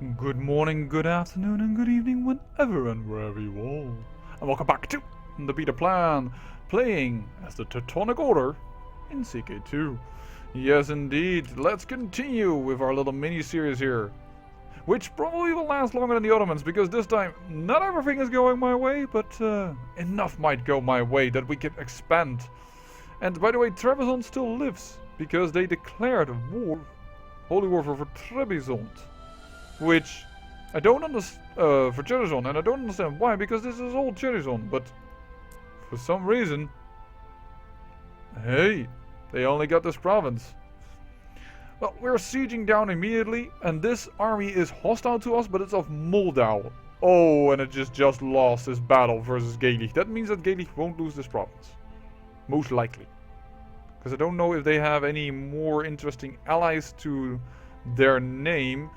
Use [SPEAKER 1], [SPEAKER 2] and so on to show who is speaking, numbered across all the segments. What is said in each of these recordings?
[SPEAKER 1] Good morning, good afternoon, and good evening whenever and wherever you are. And welcome back to the Beta Plan, playing as the Teutonic Order in CK2. Yes, indeed, let's continue with our little mini-series here, which probably will last longer than the Ottomans, because this time not everything is going my way, but enough might go my way that we can expand. And by the way, Trebizond still lives, because they declared a war, holy war for Trebizond. Which I don't understand for Jerizon, and I don't understand why, because this is all Jerizon, but for some reason, hey, they only got this province. Well, we're sieging down immediately, and this army is hostile to us, but it's of Moldau. Oh, and it just lost this battle versus Gaelic. That means that Gaelic won't lose this province. Most likely. Because I don't know if they have any more interesting allies to their name.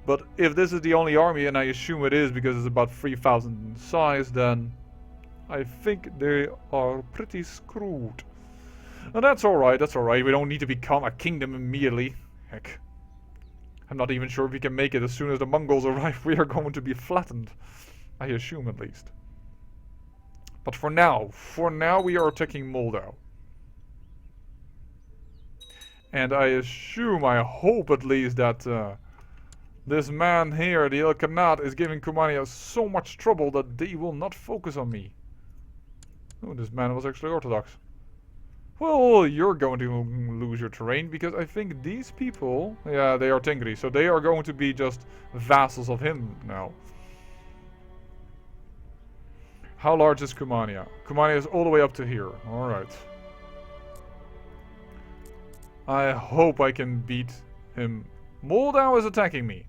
[SPEAKER 1] But if this is the only army, and I assume it is because it's about 3,000 in size, then I think they are pretty screwed. And that's alright, that's alright. We don't need to become a kingdom immediately. Heck. I'm not even sure if we can make it. As soon as the Mongols arrive, we are going to be flattened. I assume at least. But for now we are attacking Moldau. And I assume, I hope at least that this man here, the Ilkhanate, is giving Kumania so much trouble that they will not focus on me. Oh, this man was actually Orthodox. Well, you're going to lose your terrain, because I think these people... Yeah, they are Tengri, so they are going to be just vassals of him now. How large is Kumania? Kumania is all the way up to here. Alright. I hope I can beat him. Moldau is attacking me,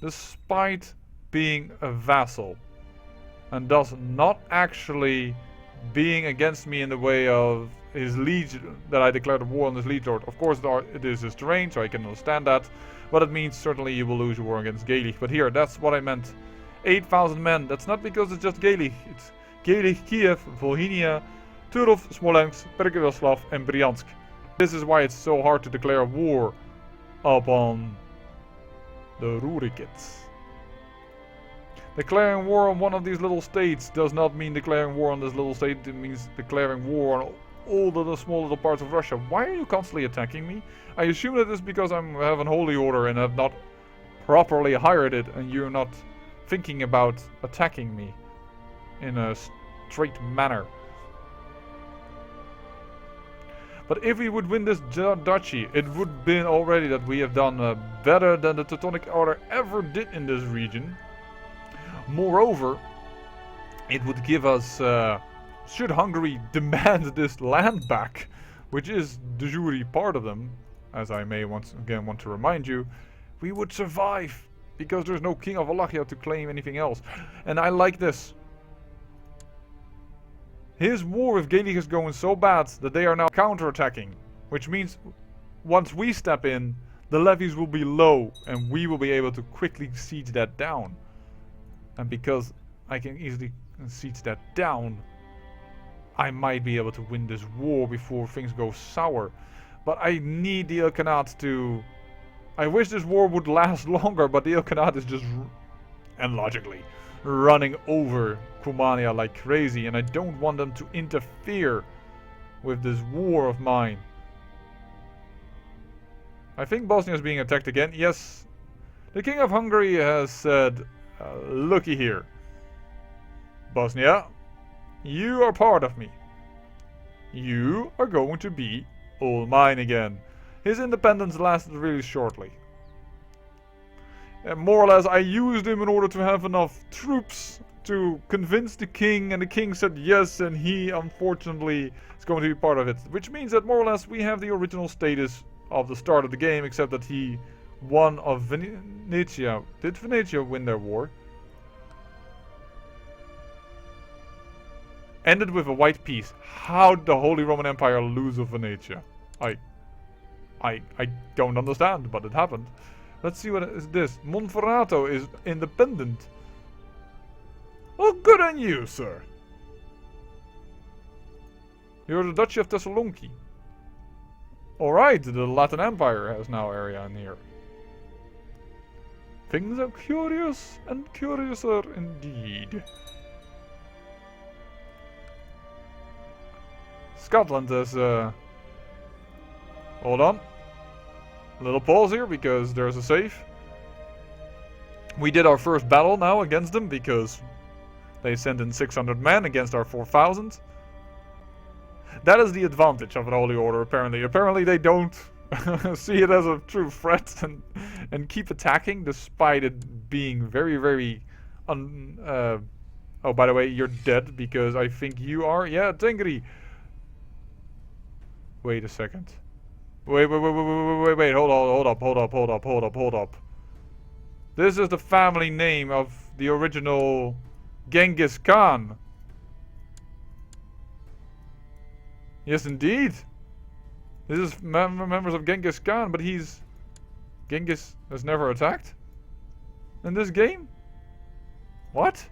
[SPEAKER 1] despite being a vassal, and thus not actually being against me in the way of his liege, that I declared a war on his liege lord. Of course it is his terrain, so I can understand that, but it means certainly you will lose your war against Gaelic. But here, that's what I meant. 8,000 men, that's not because it's just Gaelic, it's Gaelic, Kiev, Volhynia, Turów, Smolensk, Peril and Bryansk. This is why it's so hard to declare a war upon the Rurikids. Declaring war on one of these little states does not mean declaring war on this little state. It means declaring war on all the small little parts of Russia. Why are you constantly attacking me? I assume that it's because I have an holy order and have not properly hired it, and you're not thinking about attacking me in a straight manner. But if we would win this duchy, it would have been already that we have done better than the Teutonic Order ever did in this region. Moreover, it would give us, should Hungary demand this land back, which is de jure part of them, as I may once again want to remind you, we would survive, because there's no king of Wallachia to claim anything else. And I like this. His war with Gaelic is going so bad that they are now counterattacking, which means once we step in, the levies will be low and we will be able to quickly siege that down. And because I can easily siege that down, I might be able to win this war before things go sour. But I need the Ilkhanate to... I wish this war would last longer, but the Ilkhanate is just, and logically, running over Kumania like crazy, and I don't want them to interfere with this war of mine. I think Bosnia is being attacked again. Yes, the King of Hungary has said, looky here, Bosnia, you are part of me. You are going to be all mine again. His independence lasted really shortly. And more or less, I used him in order to have enough troops to convince the king, and the king said yes, and he, unfortunately, is going to be part of it. Which means that more or less we have the original status of the start of the game, except that he won of Venetia. Did Venetia win their war? Ended with a white peace. How did the Holy Roman Empire lose of Venetia? I don't understand, but it happened. Let's see what is this. Monferrato is independent. Oh, good on you, sir. You're the Duchy of Thessaloniki. Alright, the Latin Empire has now area in here. Things are curious and curiouser indeed. Scotland is, hold on. A little pause here because there's a save. We did our first battle now against them because they sent in 600 men against our 4,000. That is the advantage of an Holy Order, apparently. Apparently they don't see it as a true threat and keep attacking despite it being very, very... oh, by the way, you're dead because I think you are... Yeah, Tengri. Wait a second. Wait, hold up. This is the family name of the original Genghis Khan. Yes, indeed. This is members of Genghis Khan, but Genghis has never attacked in this game? What?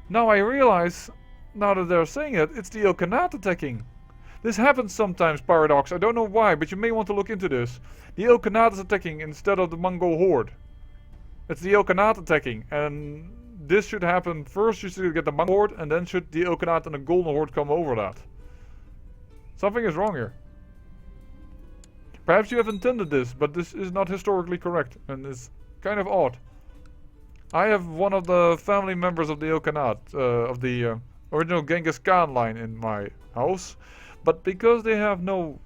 [SPEAKER 1] Now I realize, now that they're saying it, it's the Ilkhanate attacking. This happens sometimes, Paradox. I don't know why, but you may want to look into this. The Ilkhanate is attacking instead of the Mongol horde. It's the Ilkhanate attacking, and this should happen first. You should get the Mongol horde, and then should the Ilkhanate and the Golden Horde come over that. Something is wrong here. Perhaps you have intended this, but this is not historically correct, and it's kind of odd. I have one of the family members of the Ilkhanate, of the original Genghis Khan line in my house, but because they have no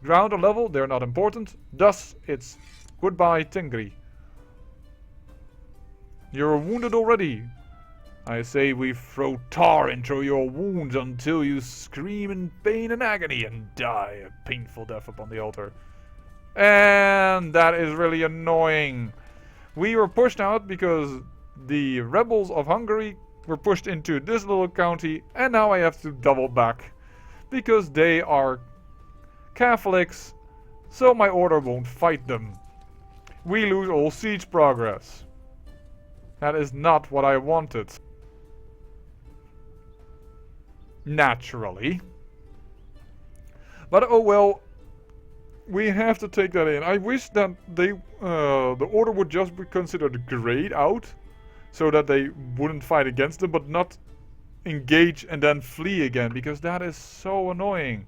[SPEAKER 1] ground or level, they're not important. Thus, it's goodbye, Tengri. You're wounded already. I say we throw tar into your wounds until you scream in pain and agony and die a painful death upon the altar. And that is really annoying. We were pushed out because the rebels of Hungary were pushed into this little county, and now I have to double back because they are Catholics, so my order won't fight them. We lose all siege progress. That is not what I wanted. Naturally. But oh well, we have to take that in. I wish that they, the order would just be considered grayed out, so that they wouldn't fight against them, but not engage and then flee again, because that is so annoying.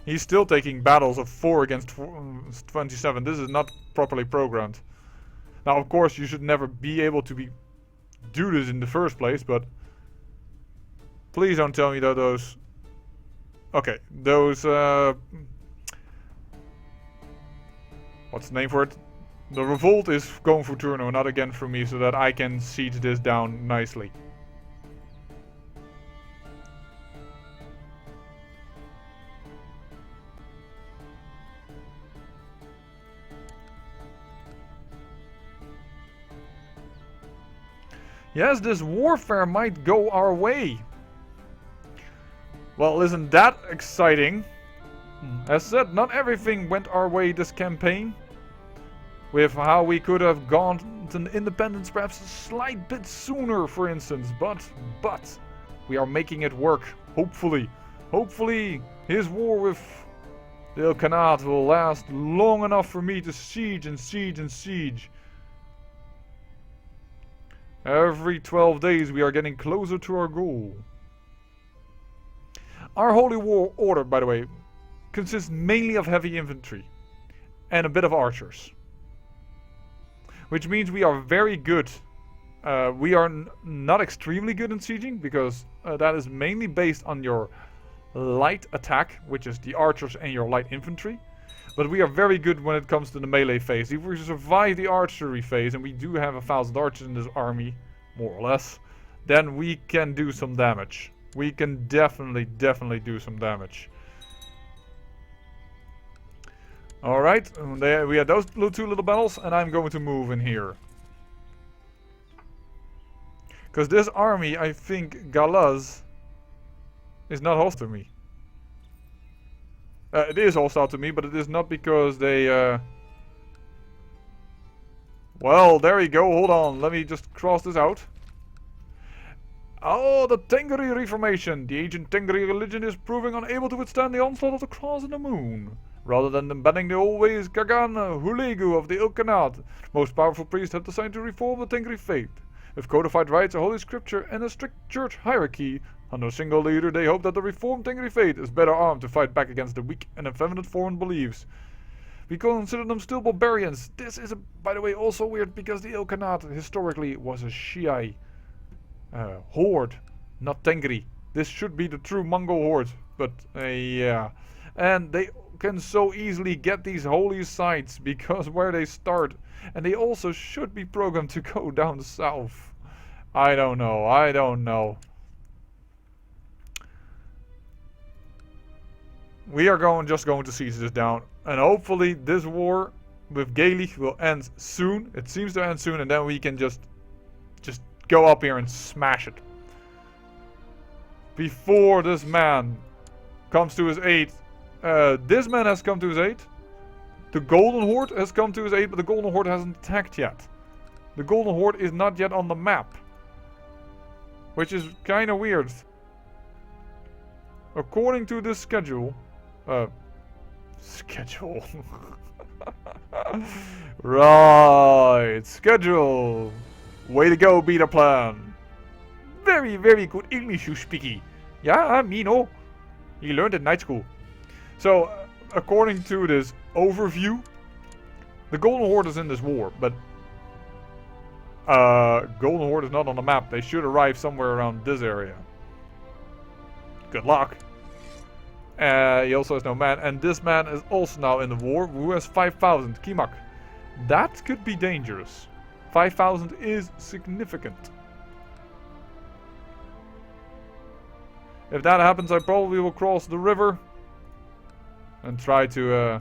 [SPEAKER 1] He's still taking battles of 4 against 27. This is not properly programmed. Now, of course, you should never be able to do this in the first place, but please don't tell me that those... Okay, those... what's the name for it? The revolt is going for Turno, not again for me, so that I can siege this down nicely. Yes, this warfare might go our way. Well, isn't that exciting? As said, not everything went our way this campaign. With how we could have gone to independence perhaps a slight bit sooner, for instance. But we are making it work, hopefully. Hopefully his war with the Ilkhanate will last long enough for me to siege and siege and siege. Every 12 days we are getting closer to our goal. Our Holy War Order, by the way, consists mainly of heavy infantry and a bit of archers. Which means we are very good. We are not extremely good in sieging, because that is mainly based on your light attack, which is the archers and your light infantry. But we are very good when it comes to the melee phase. If we survive the archery phase, and we do have 1,000 archers in this army, more or less, then we can do some damage. We can definitely do some damage. Alright, we had those two little battles, and I'm going to move in here. Because this army, I think Galaz is not hostile to me. It is hostile to me, but it is not because they... Well, there we go. Hold on. Let me just cross this out. Oh, the Tengri Reformation! The ancient Tengri religion is proving unable to withstand the onslaught of the cross and the moon. Rather than banning the old ways, Kagan Hulegu of the Ilkhanate, most powerful priests have decided to reform the Tengri faith. With codified rites, a holy scripture, and a strict church hierarchy, under a single leader, they hope that the reformed Tengri faith is better armed to fight back against the weak and effeminate foreign beliefs. We consider them still barbarians. This is, by the way, also weird because the Ilkhanate historically was a Shiite horde, not Tengri. This should be the true Mongol horde, but yeah. And they can so easily get these holy sites because where they start. And they also should be programmed to go down south. I don't know. We are just going to siege this down. And hopefully this war with Gaelic will end soon. It seems to end soon, and then we can just go up here and smash it. Before this man comes to his aid. This man has come to his aid. The Golden Horde has come to his aid, but the Golden Horde hasn't attacked yet. The Golden Horde is not yet on the map. Which is kind of weird. According to this schedule... schedule. Right, schedule. Way to go, beta plan. Very, very good English you speaky. Yeah, me no. You learned at night school. So, according to this overview, the Golden Horde is in this war, but Golden Horde is not on the map. They should arrive somewhere around this area. Good luck. He also has no man, and this man is also now in the war, who has 5,000 Kimak. That could be dangerous. 5,000 is significant. If that happens, I probably will cross the river and try to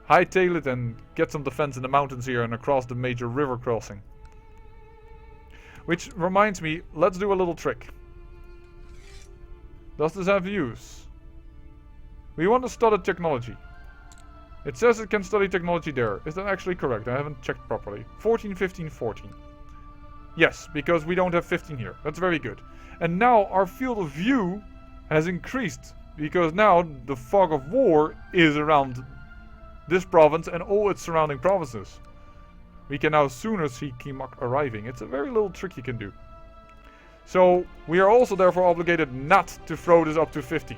[SPEAKER 1] hightail it and get some defense in the mountains here and across the major river crossing. Which reminds me, let's do a little trick. Does this have use? We want to study technology. It says it can study technology there. Is that actually correct? I haven't checked properly. 14, 15, 14. Yes, because we don't have 15 here. That's very good. And now our field of view has increased. Because now the fog of war is around this province and all its surrounding provinces. We can now sooner see Kimak arriving. It's a very little trick you can do. So, we are also therefore obligated not to throw this up to 50.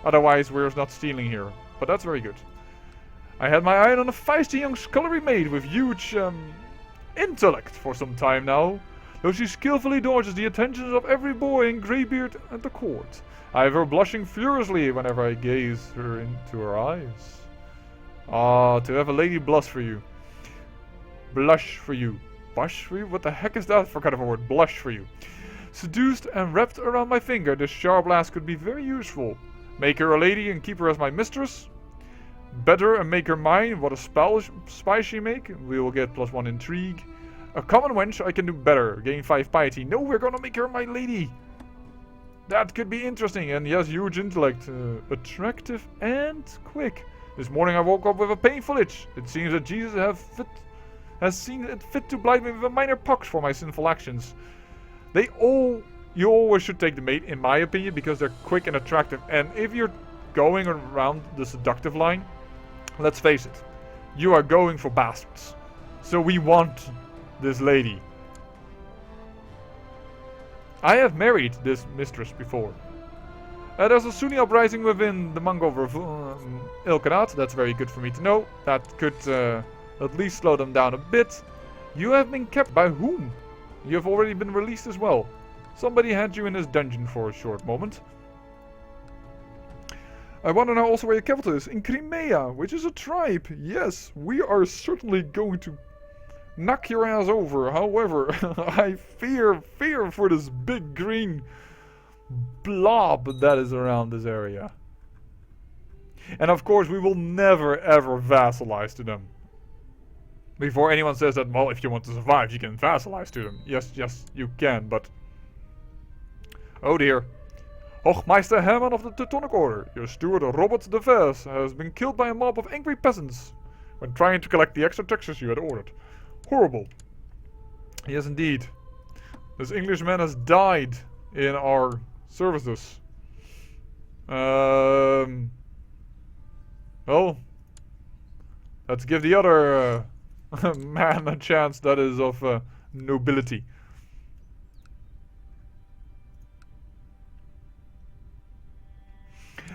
[SPEAKER 1] Otherwise, we're not stealing here. But that's very good. I had my eye on a feisty young scullery maid with huge intellect for some time now. Though she skillfully dodges the attentions of every boy in greybeard at the court. I have her blushing furiously whenever I gaze her into her eyes. Ah, to have a lady blush for you. Blush for you. Blush for you? What the heck is that for kind of a word? Blush for you. Seduced and wrapped around my finger, this sharp lass could be very useful. Make her a lady and keep her as my mistress. Better and make her mine. What a spy she make. We will get +1 intrigue. A common wench I can do better. Gain 5 piety. No, we're gonna make her my lady. That could be interesting. And yes, huge intellect. Attractive and quick. This morning I woke up with a painful itch. It seems that Jesus has seen it fit to blight me with a minor pox for my sinful actions. You always should take the mate, in my opinion, because they're quick and attractive. And if you're going around the seductive line, let's face it, you are going for bastards. So we want this lady. I have married this mistress before. There's a Sunni uprising within the Mongol Ilkhanate. That's very good for me to know. That could at least slow them down a bit. You have been kept by whom? You have already been released as well. Somebody had you in this dungeon for a short moment. I want to know also where your capital is. In Crimea, which is a tribe. Yes, we are certainly going to knock your ass over. However, I fear for this big green blob that is around this area. And of course, we will never ever vassalize to them. Before anyone says that, well, if you want to survive, you can vassalize to them. Yes, you can, but... Oh dear. Hochmeister Hermann of the Teutonic Order, your steward Robert de Vers has been killed by a mob of angry peasants when trying to collect the extra taxes you had ordered. Horrible. Yes, indeed. This Englishman has died in our services. Well, let's give the other man a chance that is of nobility.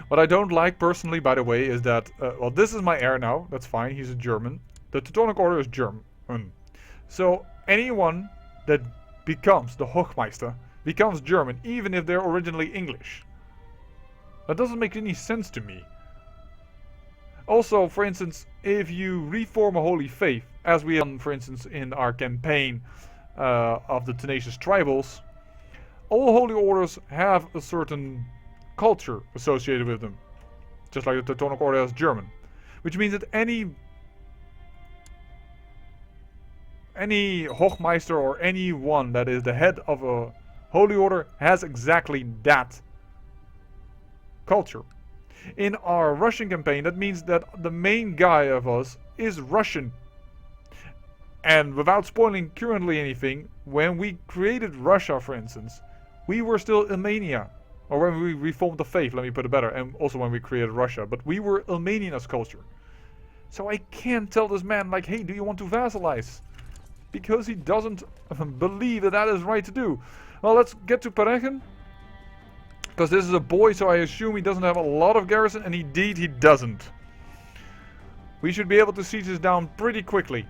[SPEAKER 1] What I don't like personally, by the way, is that, well, this is my heir now. That's fine. He's a German. The Teutonic Order is German. So anyone that becomes the Hochmeister becomes German, even if they're originally English. That doesn't make any sense to me. Also, for instance, if you reform a holy faith, as we done, for instance, in our campaign of the Tenacious Tribals, all holy orders have a certain culture associated with them, just like the Teutonic Order has German, which means that any Hochmeister or anyone that is the head of a holy order has exactly that culture. In our Russian campaign, that means that the main guy of us is Russian. And without spoiling currently anything, when we created Russia, for instance, we were still Armenia. Or when we reformed the faith, let me put it better, and also when we created Russia. But we were Armenian as culture. So I can't tell this man, like, hey, do you want to vassalize? Because he doesn't believe that that is right to do. Well, let's get to Perechen. Because this is a boy, so I assume he doesn't have a lot of garrison, and indeed he doesn't. We should be able to siege this down pretty quickly.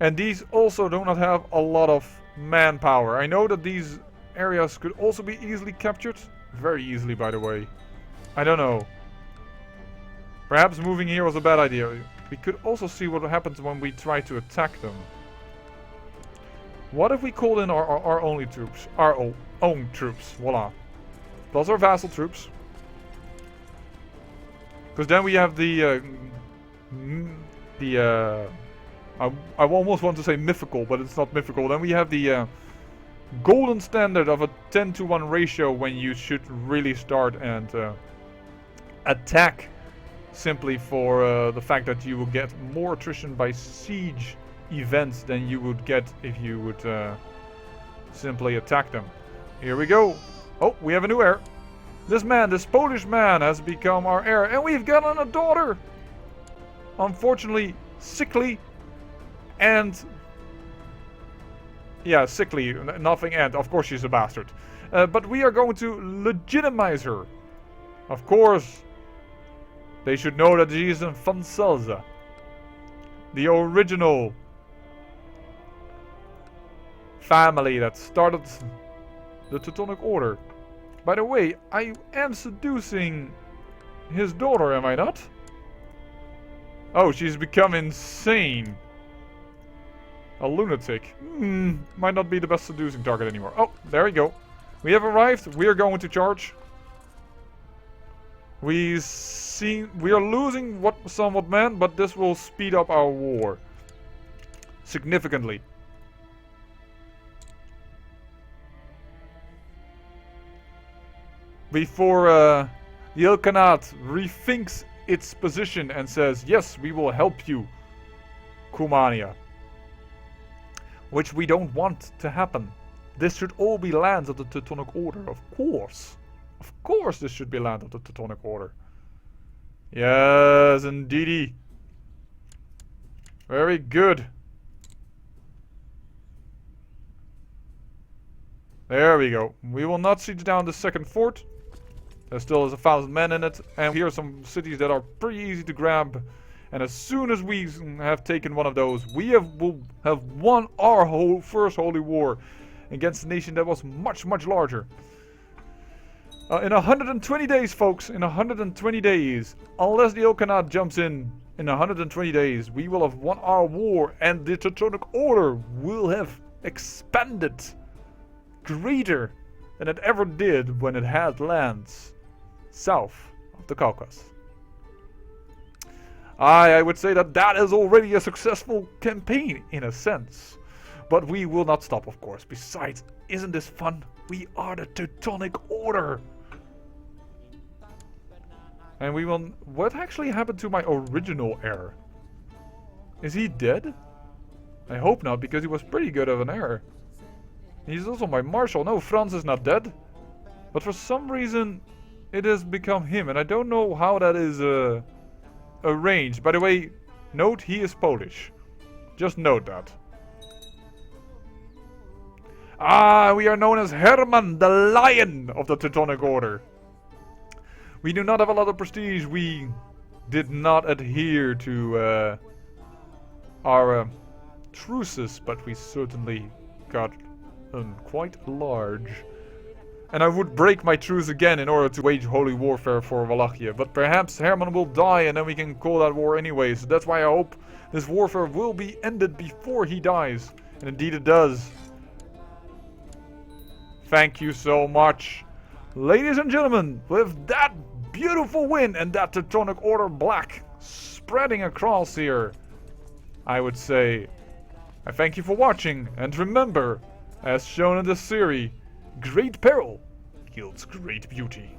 [SPEAKER 1] And these also do not have a lot of manpower. I know that these areas could also be easily captured. Very easily, by the way. I don't know. Perhaps moving here was a bad idea. We could also see what happens when we try to attack them. What if we called in our only troops? Our own troops. Voila. Plus our vassal troops. Because then we have I almost want to say mythical, but it's not mythical. Then we have the golden standard of a 10-to-1 ratio when you should really start and attack, simply for the fact that you will get more attrition by siege events than you would get if you would simply attack them. Here we go. Oh, we have a new heir. This Polish man has become our heir, and we've gotten a daughter. Unfortunately, sickly and... yeah, sickly, nothing, and of course she's a bastard. But we are going to legitimize her. Of course, they should know that she is in Van Salza, the original family that started the Teutonic Order. By the way, I am seducing his daughter, am I not? Oh, she's become insane. A lunatic. Might not be the best seducing target anymore. Oh, there we go. We have arrived. We are going to charge. We are losing somewhat men, but this will speed up our war significantly. Before the Ilkhanate rethinks its position and says, yes, we will help you, Kumania. Which we don't want to happen. This should all be lands of the Teutonic Order, of course. Of course this should be land of the Teutonic Order. Yes, indeedy. Very good. There we go. We will not siege down the second fort. There still is 1,000 men in it. And here are some cities that are pretty easy to grab. And as soon as we have taken one of those, will have won our first holy war against a nation that was much, much larger. In 120 days, folks, in 120 days, unless the Ilkhanate jumps in 120 days, we will have won our war, and the Teutonic Order will have expanded greater than it ever did when it had lands south of the Caucasus. I would say that that is already a successful campaign, in a sense. But we will not stop, of course. Besides, isn't this fun? We are the Teutonic Order. And we will... What actually happened to my original heir? Is he dead? I hope not, because he was pretty good of an heir. He's also my marshal. No, Franz is not dead. But for some reason, it has become him. And I don't know how that is arranged. By the way, note he is Polish. Just note that. Ah, we are known as Herman, the Lion of the Teutonic Order. We do not have a lot of prestige. We did not adhere to our truces, but we certainly got quite large. And I would break my truce again in order to wage holy warfare for Wallachia. But perhaps Herman will die and then we can call that war anyway. So that's why I hope this warfare will be ended before he dies. And indeed it does. Thank you so much. Ladies and gentlemen, with that beautiful win and that Teutonic Order black spreading across here, I would say I thank you for watching. And remember, as shown in this series, great peril yields great beauty.